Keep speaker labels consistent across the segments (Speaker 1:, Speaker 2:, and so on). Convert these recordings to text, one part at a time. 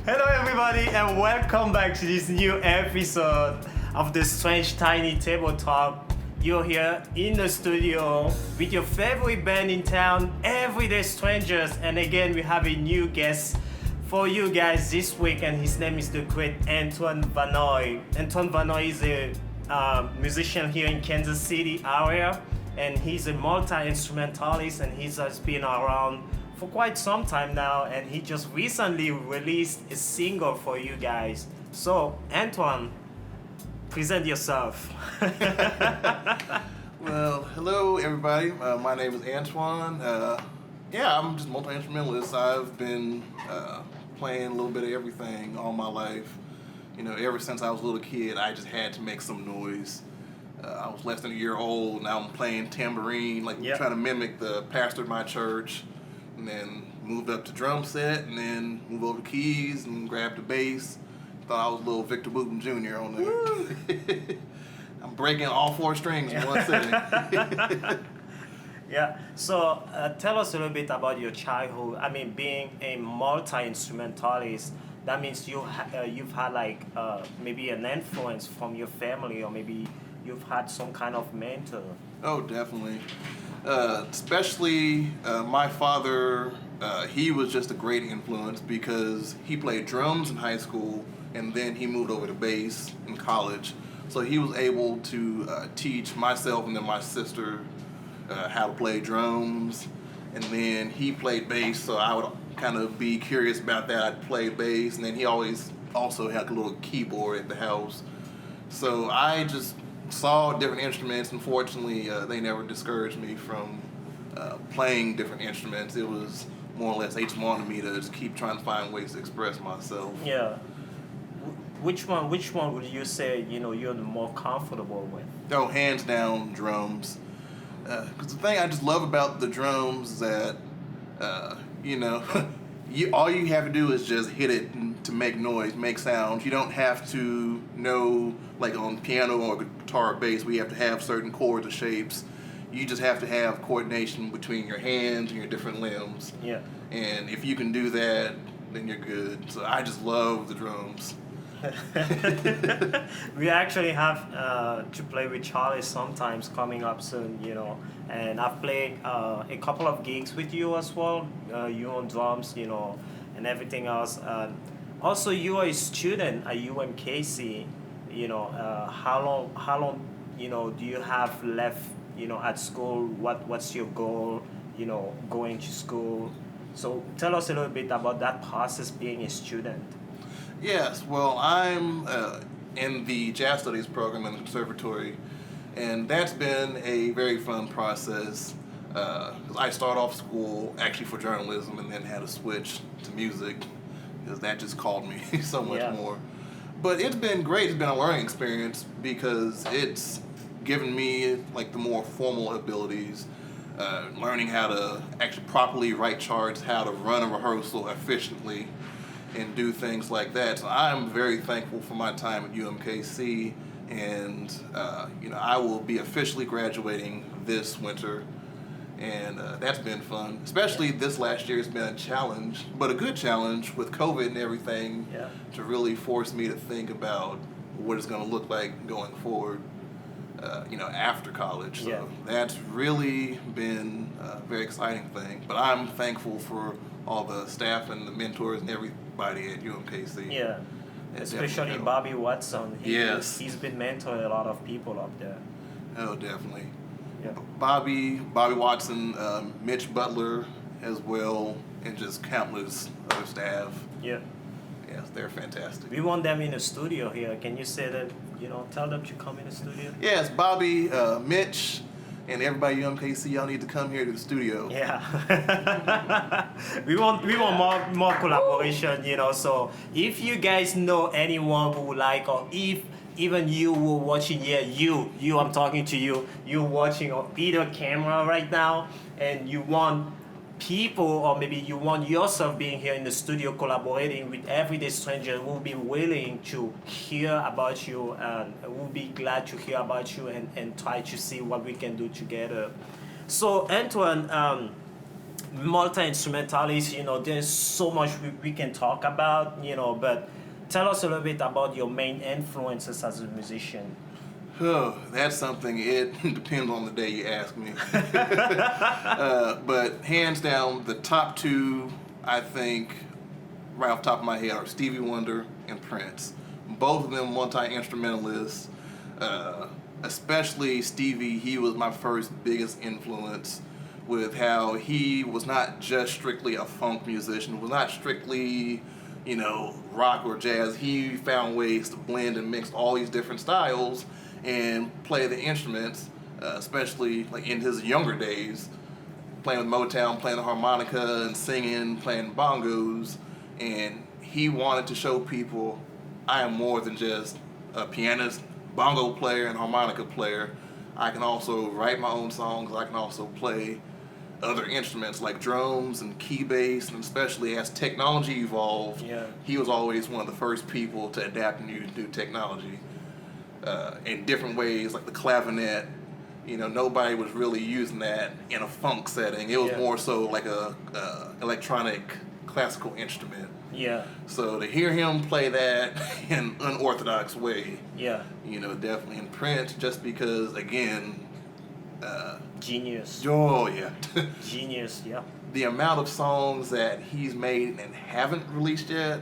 Speaker 1: Hello everybody and welcome back to this new episode of the Strange Tiny Table Talk. You're here in the studio with your favorite band in town, Everyday Strangers, and again we have a new guest for you guys this week, and his name is the great Antoine Vanoy. Antoine Vanoy is a musician here in Kansas City area, and he's a multi-instrumentalist, and he's been around for quite some time now, and he just recently released a single for you guys. So, Antoine, present yourself.
Speaker 2: Well, hello everybody. My name is Antoine. I'm just multi-instrumentalist. I've been playing a little bit of everything all my life. You know, ever since I was a little kid, I just had to make some noise. I was less than a year old. Now I'm playing tambourine, trying to mimic the pastor of my church. And then moved up to drum set, and then moved over to keys and grabbed the bass. Thought I was a little Victor Wooten Jr. on there. I'm breaking all four strings in one sitting.
Speaker 1: Yeah. So tell us a little bit about your childhood. I mean, being a multi-instrumentalist, that means you've had maybe an influence from your family, or maybe you've had some kind of mentor.
Speaker 2: Oh, definitely. Especially my father, he was just a great influence because he played drums in high school and then he moved over to bass in college. So he was able to teach myself and then my sister how to play drums. And then he played bass, so I would kind of be curious about that. I'd play bass, and then he always also had a little keyboard at the house. So I just saw different instruments. Unfortunately, they never discouraged me from playing different instruments. It was more or less they just wanted me to just keep trying to find ways to express myself.
Speaker 1: Yeah. Which one would you say you're the more comfortable with?
Speaker 2: Oh, hands down, drums. Because the thing I just love about the drums is that all you have to do is just hit it to make noise, make sounds. You don't have to know, like on piano or guitar or bass, we have to have certain chords or shapes. You just have to have coordination between your hands and your different limbs.
Speaker 1: Yeah.
Speaker 2: And if you can do that, then you're good. So I just love the drums.
Speaker 1: We actually have to play with Charlie sometimes coming up soon, and I've played a couple of gigs with you as well, you on drums, and everything else. Also, you are a student at UMKC, how long, do you have left, at school? What's your goal, going to school? So tell us a little bit about that process being a student.
Speaker 2: Yes, well, I'm in the jazz studies program in the conservatory, and that's been a very fun process. I started off school actually for journalism and then had to switch to music because that just called me so much more. But it's been great. It's been a learning experience because it's given me the more formal abilities, learning how to actually properly write charts, how to run a rehearsal efficiently, and do things like that. So I'm very thankful for my time at UMKC, and I will be officially graduating this winter, and that's been fun. Especially this last year has been a challenge, but a good challenge with COVID and everything, to really force me to think about what it's going to look like going forward, after college. So that's really been a very exciting thing. But I'm thankful for all the staff and the mentors and everybody at UMKC.
Speaker 1: Yeah, especially Bobby Watson. He's been mentoring a lot of people up there.
Speaker 2: Oh, definitely.
Speaker 1: Yeah.
Speaker 2: Bobby Watson, Mitch Butler as well, and just countless other staff.
Speaker 1: Yeah.
Speaker 2: Yes, they're fantastic.
Speaker 1: We want them in the studio here. Can you say that, tell them to come in the studio?
Speaker 2: Yes, Bobby, Mitch, and everybody at UMKC, y'all need to come here to the studio.
Speaker 1: Yeah. we want more collaboration, so if you guys know anyone who would like, or if even you were watching, I'm talking to you, you're watching on either camera right now, and you want people, or maybe you want yourself being here in the studio collaborating with Everyday Strangers, will be willing to hear about you, and will be glad to hear about you, and try to see what we can do together. So Antoine, multi-instrumentalist, there's so much we can talk about, but tell us a little bit about your main influences as a musician.
Speaker 2: Oh, that's something, it depends on the day you ask me. But hands down, the top two, I think, right off the top of my head, are Stevie Wonder and Prince. Both of them multi-instrumentalists. Especially Stevie, he was my first biggest influence with how he was not just strictly a funk musician, was not strictly, rock or jazz. He found ways to blend and mix all these different styles and play the instruments, especially like in his younger days, playing with Motown, playing the harmonica and singing, playing bongos. And he wanted to show people, I am more than just a pianist, bongo player, and harmonica player. I can also write my own songs. I can also play other instruments like drums and key bass, and especially as technology evolved, he was always one of the first people to adapt new technology in different ways, like the clavinet. Nobody was really using that in a funk setting. It was more so like a electronic classical instrument.
Speaker 1: Yeah.
Speaker 2: So to hear him play that in an unorthodox way, definitely. And Prince, just because, again,
Speaker 1: genius.
Speaker 2: Oh, yeah.
Speaker 1: Genius, yeah.
Speaker 2: The amount of songs that he's made and haven't released yet,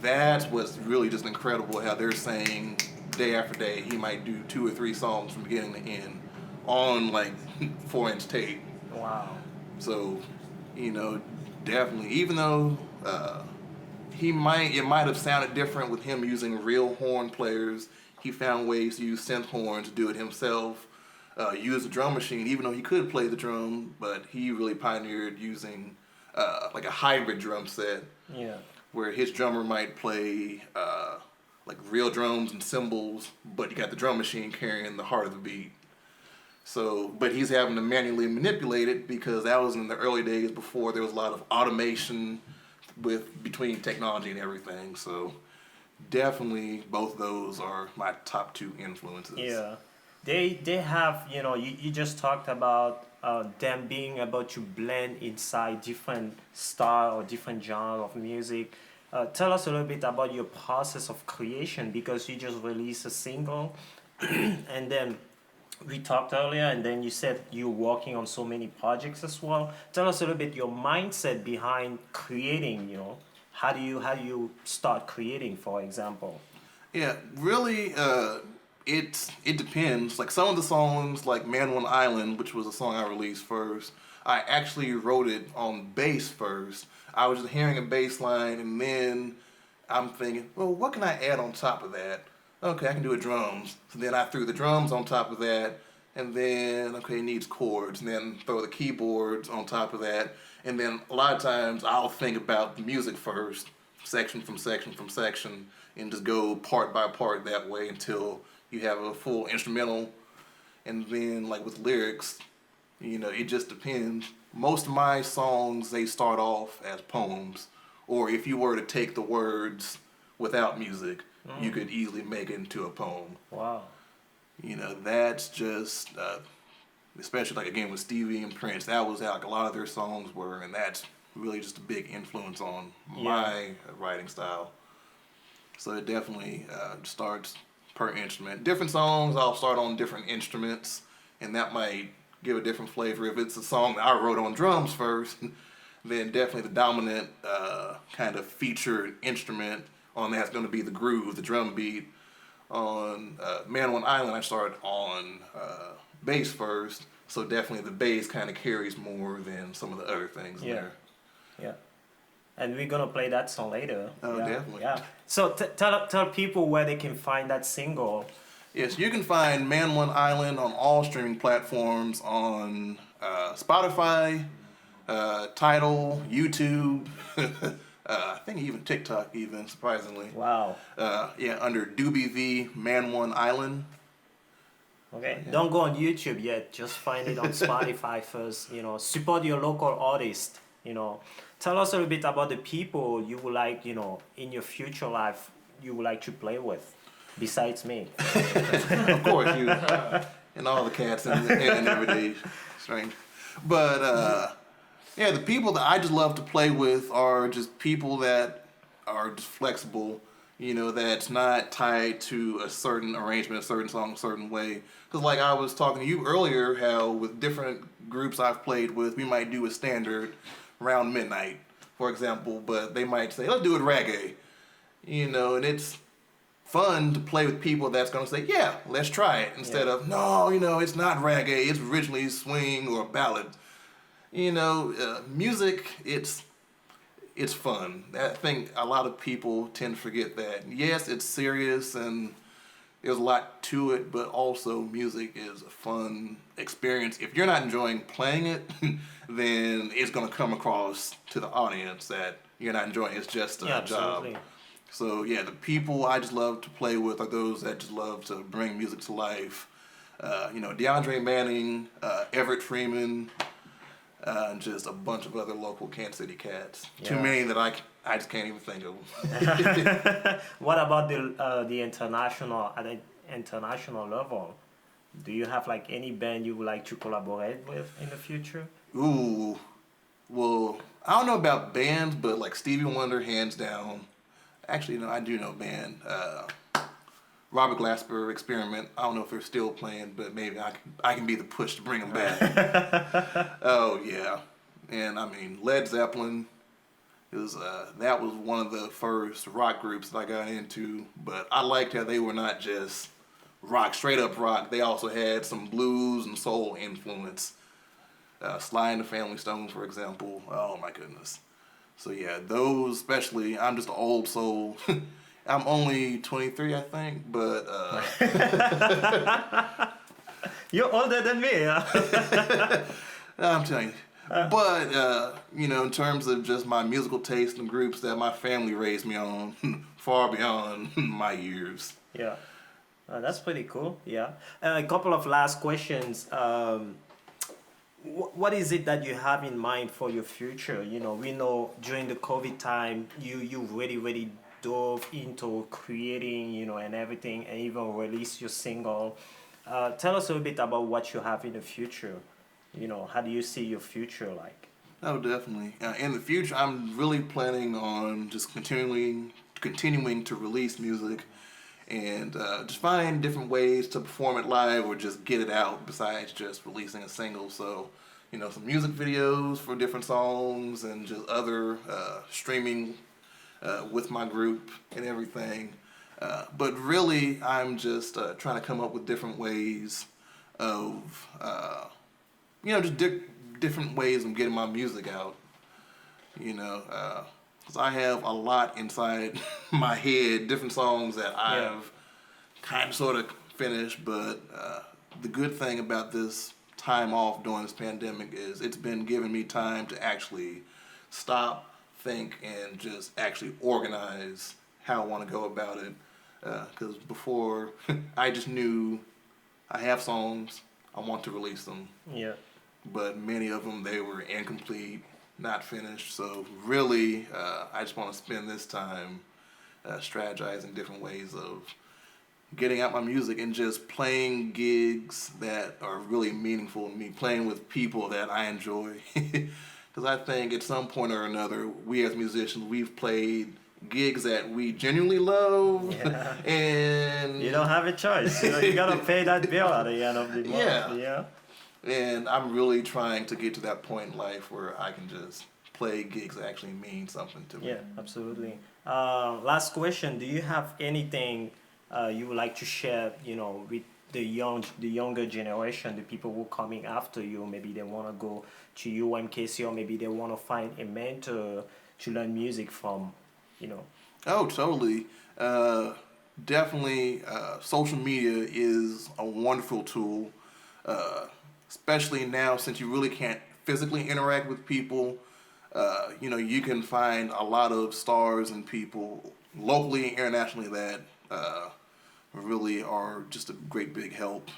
Speaker 2: that's what's really just incredible, how they're saying day after day he might do 2 or 3 songs from beginning to end on like 4-inch tape.
Speaker 1: Wow.
Speaker 2: So, definitely, even though it might have sounded different with him using real horn players, he found ways to use synth horn to do it himself. Use the drum machine, even though he could play the drum, but he really pioneered using like a hybrid drum set.
Speaker 1: Yeah.
Speaker 2: Where his drummer might play like real drums and cymbals, but you got the drum machine carrying the heart of the beat. So, but he's having to manually manipulate it because that was in the early days before there was a lot of automation between technology and everything. So, definitely both of those are my top 2 influences.
Speaker 1: Yeah. They have, you just talked about them being able to blend inside different style or different genre of music. Tell us a little bit about your process of creation, because you just released a single and then we talked earlier, and then you said you're working on so many projects as well. Tell us a little bit your mindset behind creating, how do you start creating, for example?
Speaker 2: Yeah, really, it depends. Like some of the songs, like Man One Island, which was a song I released first, I actually wrote it on bass first. I was just hearing a bass line, and then I'm thinking, well, what can I add on top of that? Okay, I can do a drums. So then I threw the drums on top of that, and then, okay, it needs chords, and then throw the keyboards on top of that. And then a lot of times I'll think about the music first, section from section from section, and just go part by part that way until you have a full instrumental. And then, like with lyrics, it just depends. Most of my songs, they start off as poems. Or if you were to take the words without music, you could easily make it into a poem.
Speaker 1: Wow.
Speaker 2: That's just, especially like again with Stevie and Prince, that was how like a lot of their songs were, and that's really just a big influence on my writing style. So it definitely starts per instrument. Different songs, I'll start on different instruments, and that might give a different flavor. If it's a song that I wrote on drums first, then definitely the dominant kind of featured instrument on that's going to be the groove, the drum beat. On Man One Island, I started on bass first, so definitely the bass kind of carries more than some of the other things there.
Speaker 1: Yeah. And we're gonna play that song later.
Speaker 2: Oh, definitely.
Speaker 1: Yeah. So tell people where they can find that single.
Speaker 2: Yes, you can find Man One Island on all streaming platforms on Spotify, Tidal, YouTube, I think even TikTok, even surprisingly.
Speaker 1: Wow.
Speaker 2: Under Doobie V Man One Island.
Speaker 1: Okay. Yeah. Don't go on YouTube yet. Just find it on Spotify first. Support your local artist. Tell us a little bit about the people you would like, in your future life, you would like to play with. Besides me.
Speaker 2: Of course, you and all the cats in Everyday Strangers. But Yeah, the people that I just love to play with are just people that are just flexible, that's not tied to a certain arrangement, a certain song, a certain way. Because, like I was talking to you earlier, how with different groups I've played with, we might do a standard around midnight, for example, but they might say, let's do it reggae, and it's fun to play with people that's going to say, yeah, let's try it, instead of, no, it's not reggae, it's originally swing or ballad. Music, it's fun. I think a lot of people tend to forget that. Yes, it's serious and there's a lot to it, but also music is a fun experience. If you're not enjoying playing it, then it's going to come across to the audience that you're not enjoying. It's just a job.
Speaker 1: Absolutely.
Speaker 2: So yeah, the people I just love to play with are those that just love to bring music to life. DeAndre Manning, Everett Freeman, and just a bunch of other local Kansas City cats.
Speaker 1: Yeah.
Speaker 2: Too many that I just can't even think of.
Speaker 1: What about the international at the international level? Do you have like any band you would like to collaborate with in the future?
Speaker 2: Ooh, well, I don't know about bands, but like Stevie Wonder, hands down. Actually, no, I do know a band. Robert Glasper, Experiment. I don't know if they're still playing, but maybe I can be the push to bring them back. Oh yeah, and I mean Led Zeppelin that was one of the first rock groups that I got into. But I liked how they were not just rock, straight up rock. They also had some blues and soul influence. Sly and the Family Stone, for example. Oh my goodness. So yeah, those especially. I'm just an old soul. I'm only 23, I think, but
Speaker 1: You're older than me. Yeah?
Speaker 2: I'm telling you. But in terms of just my musical taste and groups that my family raised me on, far beyond my years.
Speaker 1: Yeah. That's pretty cool. Yeah. A couple of last questions. What is it that you have in mind for your future? We know during the COVID time, you really dove into creating, and everything, and even release your single. Tell us a little bit about what you have in the future. How do you see your future like?
Speaker 2: Oh, definitely. In the future, I'm really planning on just continuing to release music and just find different ways to perform it live or just get it out besides just releasing a single. So, some music videos for different songs and just other streaming with my group and everything. But really, I'm just trying to come up with different ways of, just different ways of getting my music out. Because I have a lot inside my head, different songs that I've kind of sort of finished. But the good thing about this time off during this pandemic is it's been giving me time to actually stop, think, and just actually organize how I want to go about it. Because before, I just knew I have songs, I want to release them.
Speaker 1: Yeah.
Speaker 2: But many of them, they were incomplete, not finished. So really, I just want to spend this time strategizing different ways of getting out my music and just playing gigs that are really meaningful to me, playing with people that I enjoy. Because I think at some point or another, we as musicians, we've played gigs that we genuinely love.
Speaker 1: Yeah.
Speaker 2: And
Speaker 1: You don't have a choice. You gotta pay that bill at the end of the month. Yeah.
Speaker 2: And I'm really trying to get to that point in life where I can just play gigs that actually mean something to me.
Speaker 1: Yeah, absolutely. Last question: do you have anything you would like to share? With the younger generation, the people who are coming after you. Maybe they want to go to UMKC, or maybe they want to find a mentor to learn music from.
Speaker 2: Oh, totally. Definitely, social media is a wonderful tool, especially now since you really can't physically interact with people. You can find a lot of stars and people locally and internationally that really are just a great big help.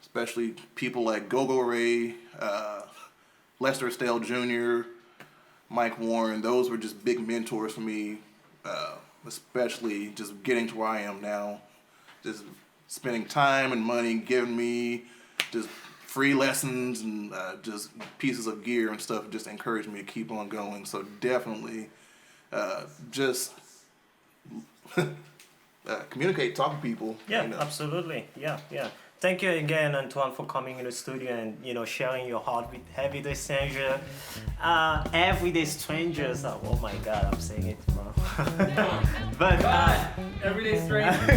Speaker 2: Especially people like Go-Go Ray, Lester Estelle Jr., Mike Warren. Those were just big mentors for me, especially just getting to where I am now. Just spending time and money, giving me just free lessons and just pieces of gear and stuff just encouraged me to keep on going. So definitely just communicate, talk to people.
Speaker 1: Yeah, absolutely. Yeah. Thank you again, Antoine, for coming in the studio and sharing your heart with Everyday Stranger. Everyday Strangers. Oh my God, I'm saying it wrong. But
Speaker 3: Everyday Strangers.